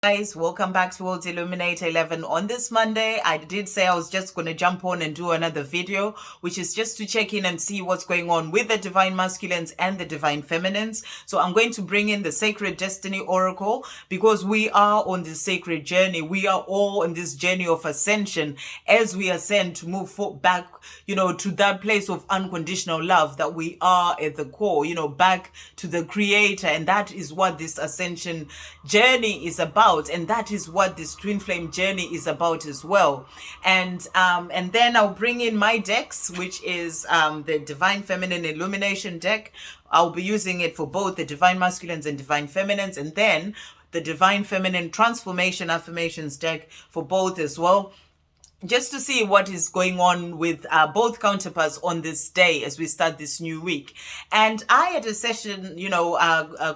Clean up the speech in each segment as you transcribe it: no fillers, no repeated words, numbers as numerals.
Guys, welcome back to World Illuminator 11. On this Monday, I did say I was just going to jump on and do another video, which is just to check in and see what's going on with the Divine Masculines and the Divine Feminines. So I'm going to bring in the Sacred Destiny Oracle because we are on this sacred journey. We are all on this journey of ascension as we ascend to move back, to that place of unconditional love that we are at the core, back to the Creator. And that is what this ascension journey is about. And that is what this twin flame journey is about as well. And then I'll bring in my decks, which is the Divine Feminine Illumination deck. I'll be using it for both the Divine Masculines and Divine Feminines, and then the Divine Feminine Transformation Affirmations deck for both as well, just to see what is going on with both counterparts on this day as we start this new week. And I had a session,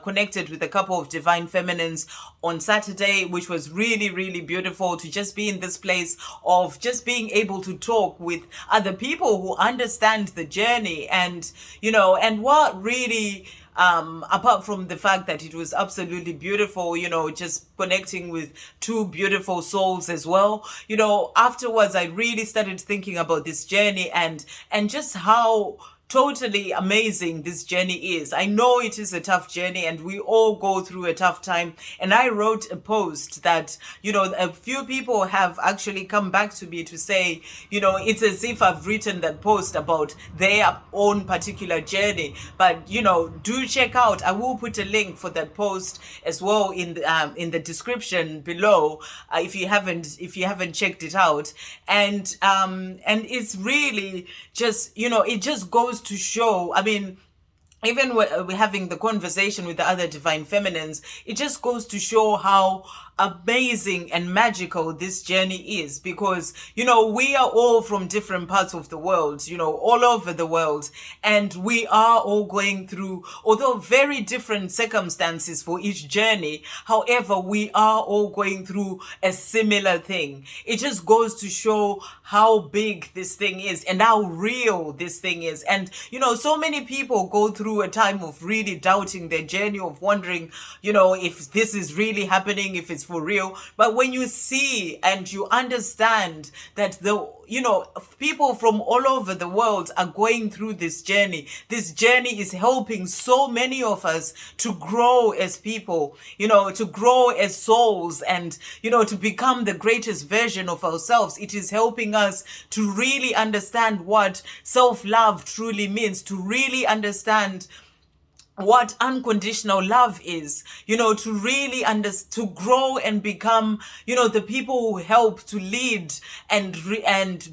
connected with a couple of Divine Feminines on Saturday, which was really, really beautiful to just be in this place of just being able to talk with other people who understand the journey and, and what really... apart from the fact that it was absolutely beautiful, just connecting with two beautiful souls as well, afterwards I really started thinking about this journey and just how totally amazing this journey is. I know it is a tough journey and we all go through a tough time. And I wrote a post that, a few people have actually come back to me to say, it's as if I've written that post about their own particular journey. But, do check out. I will put a link for that post as well in the description below if you haven't checked it out. And it's really just, it just goes to show, even we're having the conversation with the other Divine Feminines, it just goes to show how amazing and magical this journey is, because we are all from different parts of the world, all over the world, and we are all going through, although very different circumstances for each journey, however we are all going through a similar thing. It just goes to show how big this thing is and how real this thing is. And so many people go through a time of really doubting their journey, of wondering if this is really happening, if it's for real. But when you see and you understand that people from all over the world are going through this journey is helping so many of us to grow as people, to grow as souls, and to become the greatest version of ourselves. It is helping us to really understand what self-love truly means, to really understand what unconditional love is, to really to grow and become, the people who help to lead and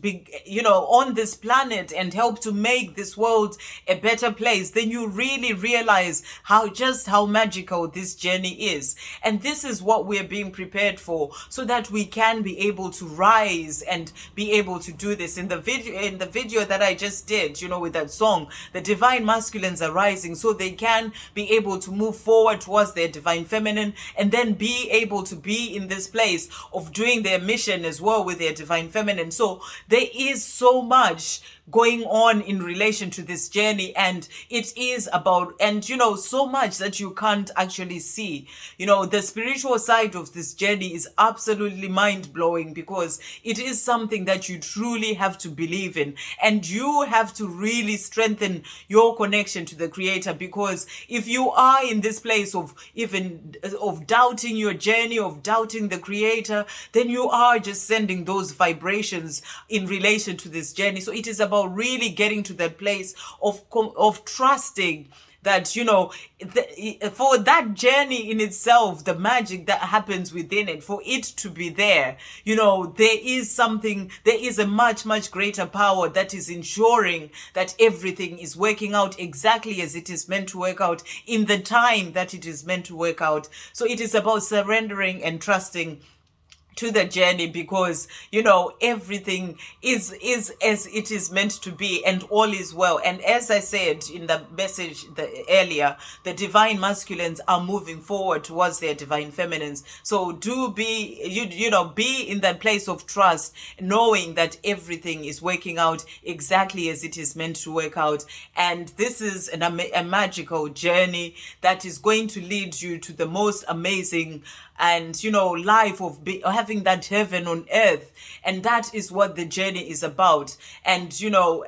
be, on this planet and help to make this world a better place. Then you really realize how magical this journey is. And this is what we're being prepared for, so that we can be able to rise and be able to do this. In the video that I just did, with that song, the Divine Masculines are rising so they can be able to move forward towards their Divine Feminine, and then be able to be in this place of doing their mission as well with their Divine Feminine. So there is so much going on in relation to this journey, and it is about, and so much that you can't actually see. The spiritual side of this journey is absolutely mind-blowing, because it is something that you truly have to believe in, and you have to really strengthen your connection to the Creator. Because if you are in this place of doubting your journey, of doubting the Creator, then you are just sending those vibrations in relation to this journey. So it is about really getting to that place of trusting that, for that journey in itself, the magic that happens within it, for it to be there, there is a much, much greater power that is ensuring that everything is working out exactly as it is meant to work out, in the time that it is meant to work out. So it is about surrendering and trusting to the journey, because everything is as it is meant to be, and all is well. And as I said in the message earlier, the Divine Masculines are moving forward towards their Divine Feminines. So do be be in that place of trust, knowing that everything is working out exactly as it is meant to work out. And this is a magical journey that is going to lead you to the most amazing and life of having that heaven on earth. And that is what the journey is about. And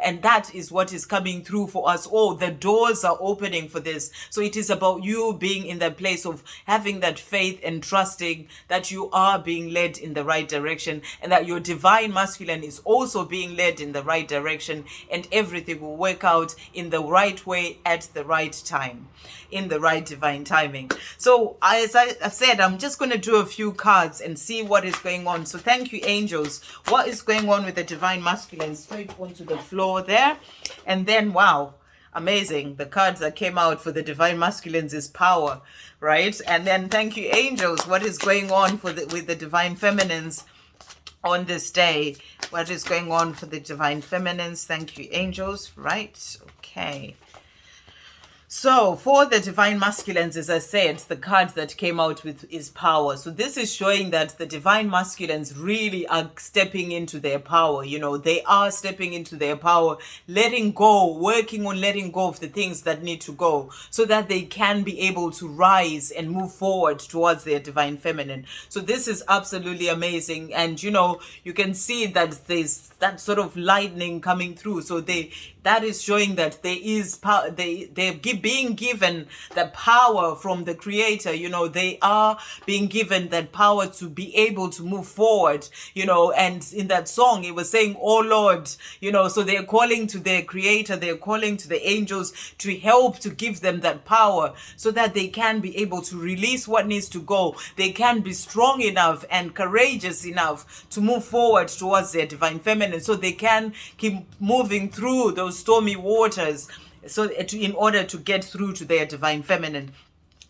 and that is what is coming through for us all. The doors are opening for this. So it is about you being in that place of having that faith and trusting that you are being led in the right direction, and that your divine masculine is also being led in the right direction, and everything will work out in the right way at the right time, in the right divine timing. So as I've said, I'm just going to do a few cards and see what is going on. So thank you, angels. What is going on with the divine masculine? Straight onto the floor there. And then, wow, amazing. The cards that came out for the divine masculines is power, right? And then thank you, angels. What is going on with the divine feminines on this day? What is going on for the divine feminines? Thank you, angels. Right. Okay. So for the divine masculines, as I said, the card that came out with is power. So this is showing that the divine masculines really are stepping into their power. They are stepping into their power, letting go, working on letting go of the things that need to go, so that they can be able to rise and move forward towards their divine feminine. So this is absolutely amazing. And you can see that there's that sort of lightning coming through. So that is showing that there is power. They're being given the power from the creator. They are being given that power to be able to move forward. And in that song it was saying, oh Lord, so they're calling to their creator, they're calling to the angels to help, to give them that power, so that they can be able to release what needs to go. They can be strong enough and courageous enough to move forward towards their divine feminine, so they can keep moving through those stormy waters, so in order to get through to their divine feminine.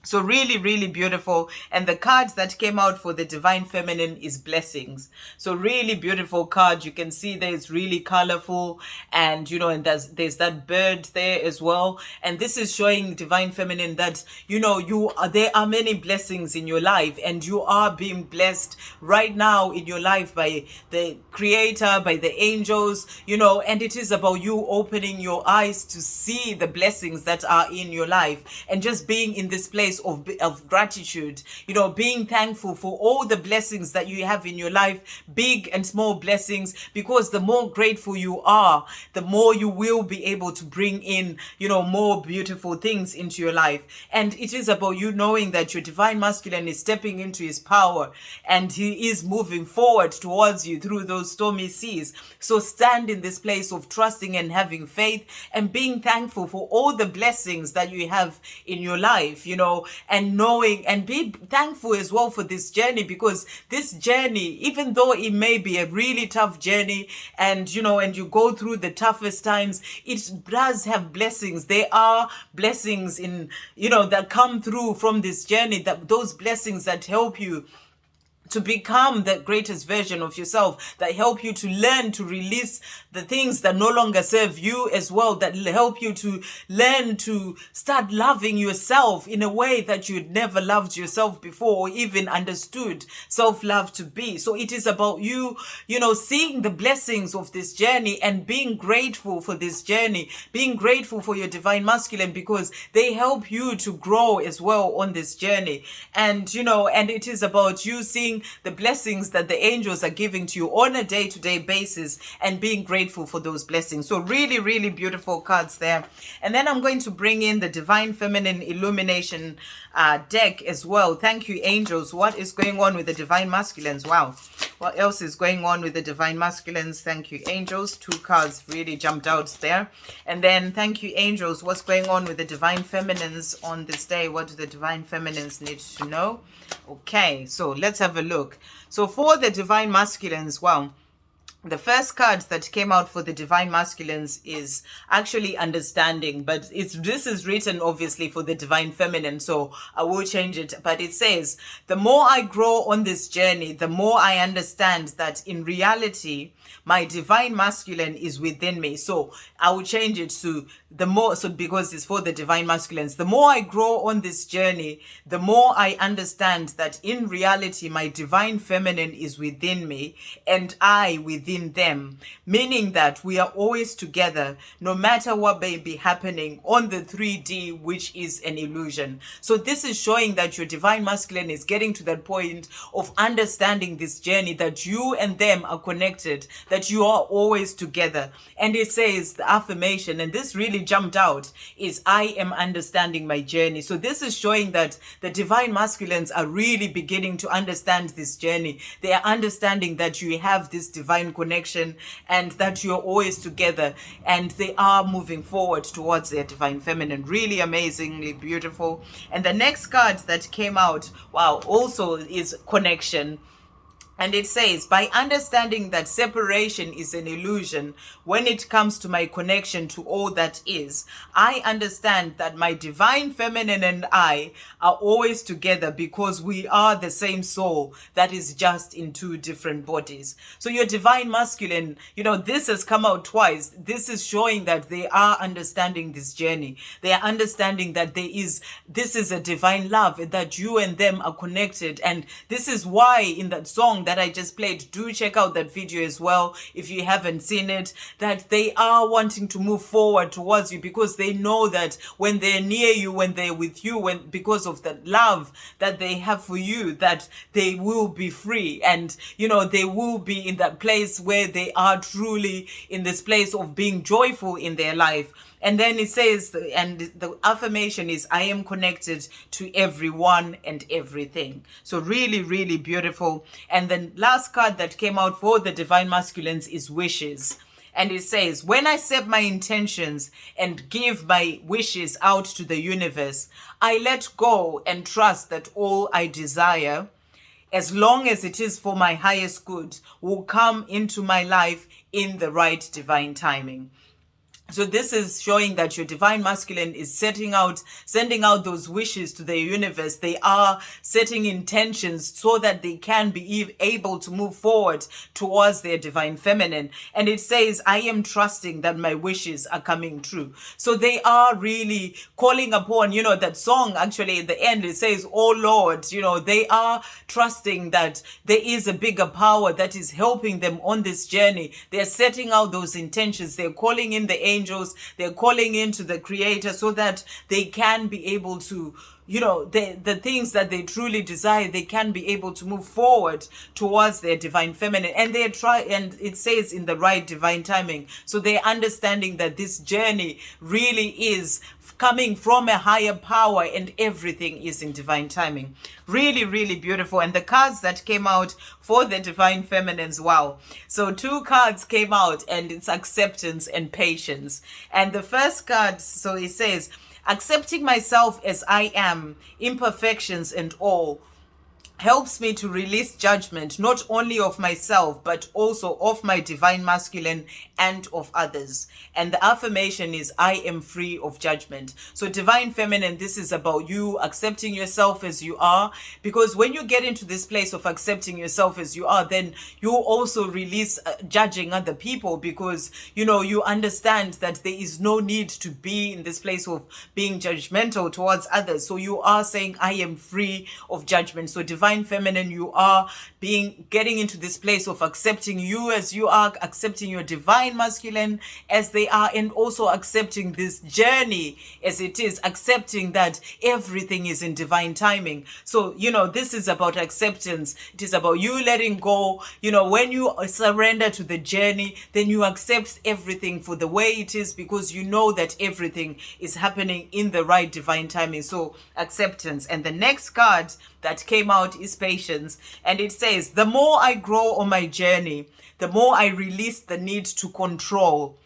So really, really beautiful. And the cards that came out for the divine feminine is blessings. So really beautiful card. You can see there it's really colorful, and and there's that bird there as well. And this is showing divine feminine that there are many blessings in your life, and you are being blessed right now in your life by the creator, by the angels, and it is about you opening your eyes to see the blessings that are in your life, and just being in this place of gratitude, being thankful for all the blessings that you have in your life, big and small blessings, because the more grateful you are, the more you will be able to bring in, more beautiful things into your life. And it is about you knowing that your divine masculine is stepping into his power, and he is moving forward towards you through those stormy seas. So stand in this place of trusting and having faith, and being thankful for all the blessings that you have in your life, and knowing, and be thankful as well for this journey, because this journey, even though it may be a really tough journey, and and you go through the toughest times, it does have blessings. There are blessings in that come through from this journey, that those blessings that help you to become the greatest version of yourself, that help you to learn to release the things that no longer serve you as well, that help you to learn to start loving yourself in a way that you'd never loved yourself before, or even understood self-love to be. So it is about you, seeing the blessings of this journey and being grateful for this journey, being grateful for your divine masculine, because they help you to grow as well on this journey. And, and it is about you seeing the blessings that the angels are giving to you on a day-to-day basis, and being grateful for those blessings. So really, really beautiful cards there. And then I'm going to bring in the Divine Feminine Illumination deck as well. Thank you, angels. What is going on with the Divine Masculines? Wow. What else is going on with the Divine Masculines? Thank you, angels. Two cards really jumped out there. And then thank you, angels. What's going on with the Divine Feminines on this day? What do the Divine Feminines need to know? Okay, so let's have a look. So for the Divine Masculines, well, the first card that came out for the divine masculines is actually understanding, but this is written obviously for the divine feminine, so I will change it. But it says, the more I grow on this journey, the more I understand that in reality my divine masculine is within me. So I will change it to, the more, so because it's for the divine masculines, the more I grow on this journey, the more I understand that in reality my divine feminine is within me and I within them, meaning that we are always together no matter what may be happening on the 3D, which is an illusion. So this is showing that your divine masculine is getting to that point of understanding this journey, that you and them are connected, that you are always together. And it says the affirmation, and this really jumped out, is I am understanding my journey. So this is showing that the divine masculines are really beginning to understand this journey. They are understanding that you have this divine connection and that you're always together, and they are moving forward towards their divine feminine. Really amazingly beautiful. And the next card that came out, wow, also is connection. And it says, by understanding that separation is an illusion when it comes to my connection to all that is, I understand that my divine feminine and I are always together because we are the same soul that is just in two different bodies. So your divine masculine, this has come out twice. This is showing that they are understanding this journey. They are understanding that this is a divine love, and that you and them are connected. And this is why in that song that I just played, do check out that video as well if you haven't seen it, that they are wanting to move forward towards you because they know that when they're near you, when they're with you, because of the love that they have for you, that they will be free, and they will be in that place where they are truly in this place of being joyful in their life. And then it says, and the affirmation is, I am connected to everyone and everything. So really, really beautiful. And the last card that came out for the divine masculines is wishes. And it says, when I set my intentions and give my wishes out to the universe, I let go and trust that all I desire, as long as it is for my highest good, will come into my life in the right divine timing. So this is showing that your divine masculine is sending out those wishes to the universe. They are setting intentions so that they can be able to move forward towards their divine feminine. And it says, I am trusting that my wishes are coming true. So they are really calling upon, that song actually at the end, it says, oh Lord, they are trusting that there is a bigger power that is helping them on this journey. They're setting out those intentions. They're calling in the angels, they're calling into the creator so that they can be able to, the things that they truly desire, they can be able to move forward towards their divine feminine. And and it says in the right divine timing. So they're understanding that this journey really is coming from a higher power and everything is in divine timing. Really, really beautiful. And the cards that came out for the divine feminines, wow. So 2 cards came out, and it's acceptance and patience. And the first card, so it says, accepting myself as I am, imperfections and all, helps me to release judgment, not only of myself, but also of my divine masculine and of others. And the affirmation is, I am free of judgment. So divine feminine, this is about you accepting yourself as you are, because when you get into this place of accepting yourself as you are, then you also release judging other people, because you understand that there is no need to be in this place of being judgmental towards others. So you are saying, I am free of judgment. So divine feminine, you are getting into this place of accepting you as you are, accepting your divine masculine as they are, and also accepting this journey as it is, accepting that everything is in divine timing. So this is about acceptance. It is about you letting go. When you surrender to the journey, then you accept everything for the way it is, because you know that everything is happening in the right divine timing. So acceptance. And the next card that came out is patience. And it says, the more I grow on my journey, the more I release the need to control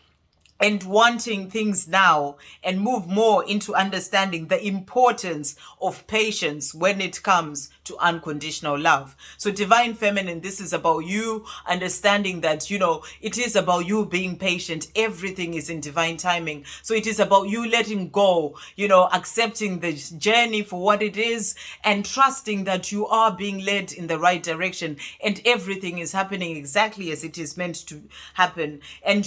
and wanting things now, and move more into understanding the importance of patience when it comes to unconditional love. So divine feminine, this is about you understanding that, it is about you being patient. Everything is in divine timing. So it is about you letting go, accepting the journey for what it is, and trusting that you are being led in the right direction, and everything is happening exactly as it is meant to happen. And,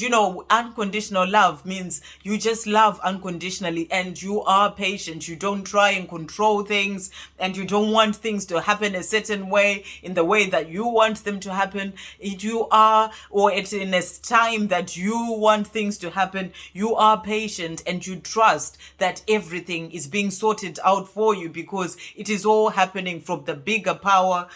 unconditional unconditional love means you just love unconditionally and you are patient. You don't try and control things, and you don't want things to happen a certain way, in the way that you want them to happen. You are, or it's in a time that you want things to happen, you are patient and you trust that everything is being sorted out for you, because it is all happening from the bigger power,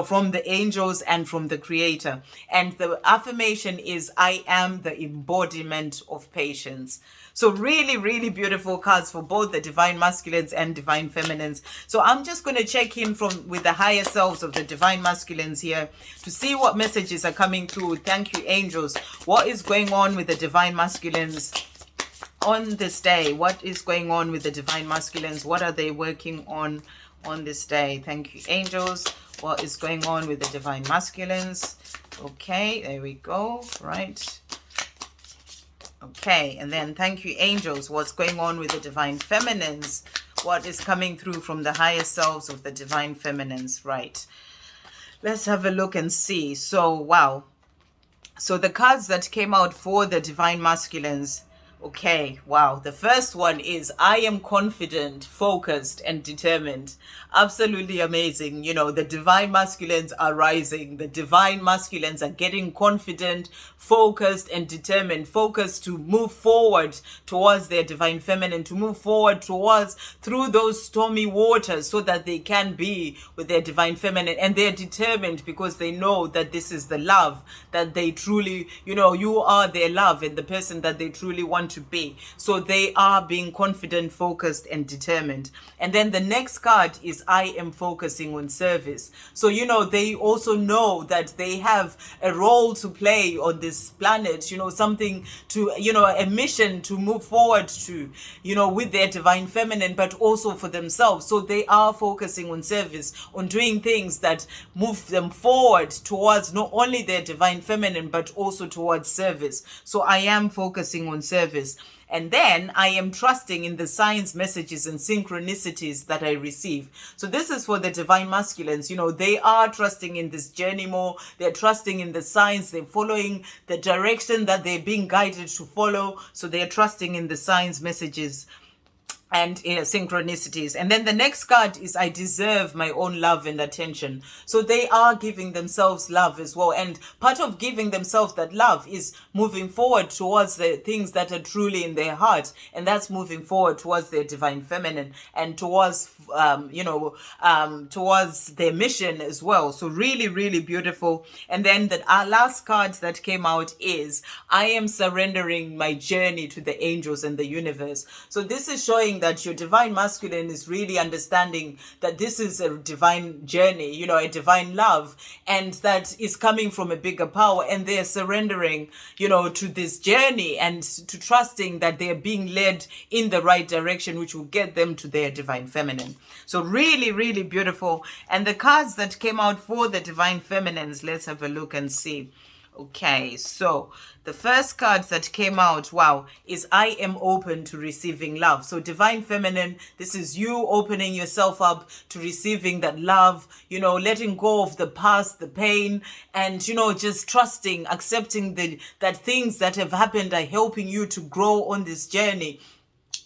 from the angels and from the Creator. And the affirmation is, I am the embodiment of patience. So really, really beautiful cards for both the divine masculines and divine feminines. So I'm just going to check in with the higher selves of the divine masculines here to see what messages are coming through. Thank you, angels. What is going on with the divine masculines on this day? What is going on with the divine masculines? What are they working on this day? Thank you, angels. What is going on with the divine masculines? Okay, there we go. Right. Okay, and then thank you, angels. What's going on with the divine feminines? What is coming through from the higher selves of the divine feminines? Right. Let's have a look and see. So, wow. So the cards that came out for the divine masculines. Okay, wow. The first one is, I am confident, focused, and determined. Absolutely amazing. The divine masculines are rising. The divine masculines are getting confident, focused, and determined. Focused to move forward towards their divine feminine, to move forward through those stormy waters so that they can be with their divine feminine. And they're determined because they know that this is the love that they truly, you are their love and the person that they truly want to be. So they are being confident, focused, and determined. And then the next card is, I am focusing on service. So they also know that they have a role to play on this planet, something to, a mission to move forward to, with their divine feminine, but also for themselves. So they are focusing on service, on doing things that move them forward towards not only their divine feminine, but also towards service. So I am focusing on service. And then I am trusting in the signs, messages, and synchronicities that I receive. So this is for the divine masculines. They are trusting in this journey more. They're trusting in the signs. They're following the direction that they're being guided to follow. So they're trusting in the signs, messages, and synchronicities. And then the next card is, I deserve my own love and attention. So they are giving themselves love as well. And part of giving themselves that love is moving forward towards the things that are truly in their heart. And that's moving forward towards their divine feminine and towards, towards their mission as well. So really, really beautiful. And then the last card that came out is, I am surrendering my journey to the angels and the universe. So this is showing that your divine masculine is really understanding that this is a divine journey, a divine love, and that is coming from a bigger power, and they're surrendering, to this journey and to trusting that they're being led in the right direction, which will get them to their divine feminine. So really, really beautiful. And the cards that came out for the divine feminines, let's have a look and see. Okay, so the first cards that came out, wow, is, I am open to receiving love. So divine feminine, this is you opening yourself up to receiving that love, letting go of the past, the pain, and, just trusting, accepting that things that have happened are helping you to grow on this journey,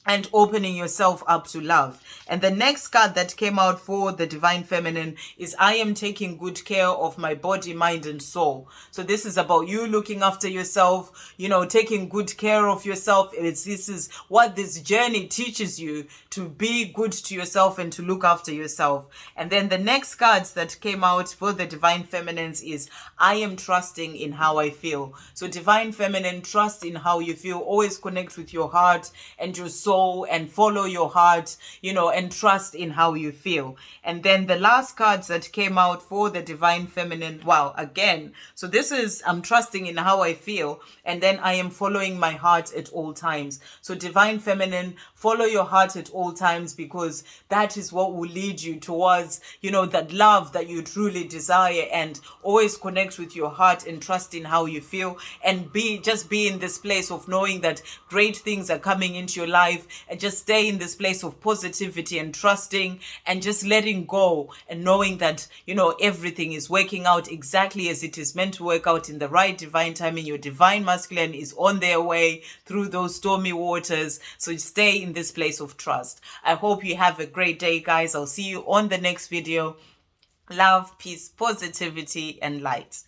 and opening yourself up to love. And the next card that came out for the divine feminine is, I am taking good care of my body, mind, and soul. So this is about you looking after yourself, taking good care of yourself. This is what this journey teaches you, to be good to yourself and to look after yourself. And then the next cards that came out for the divine feminines is, I am trusting in how I feel. So divine feminine, trust in how you feel. Always connect with your heart and your soul, and follow your heart, and trust in how you feel. And then the last cards that came out for the divine feminine, wow, again. So this is, I'm trusting in how I feel, and then I am following my heart at all times. So divine feminine, follow your heart at all times, because that is what will lead you towards, that love that you truly desire. And always connect with your heart and trust in how you feel, and be in this place of knowing that great things are coming into your life. and just stay in this place of positivity and trusting and just letting go and knowing that, you know, everything is working out exactly as it is meant to work out in the right divine timing. Your divine masculine is on their way through those stormy waters. So stay in this place of trust. I hope you have a great day, guys. I'll see you on the next video. Love, peace, positivity, and light.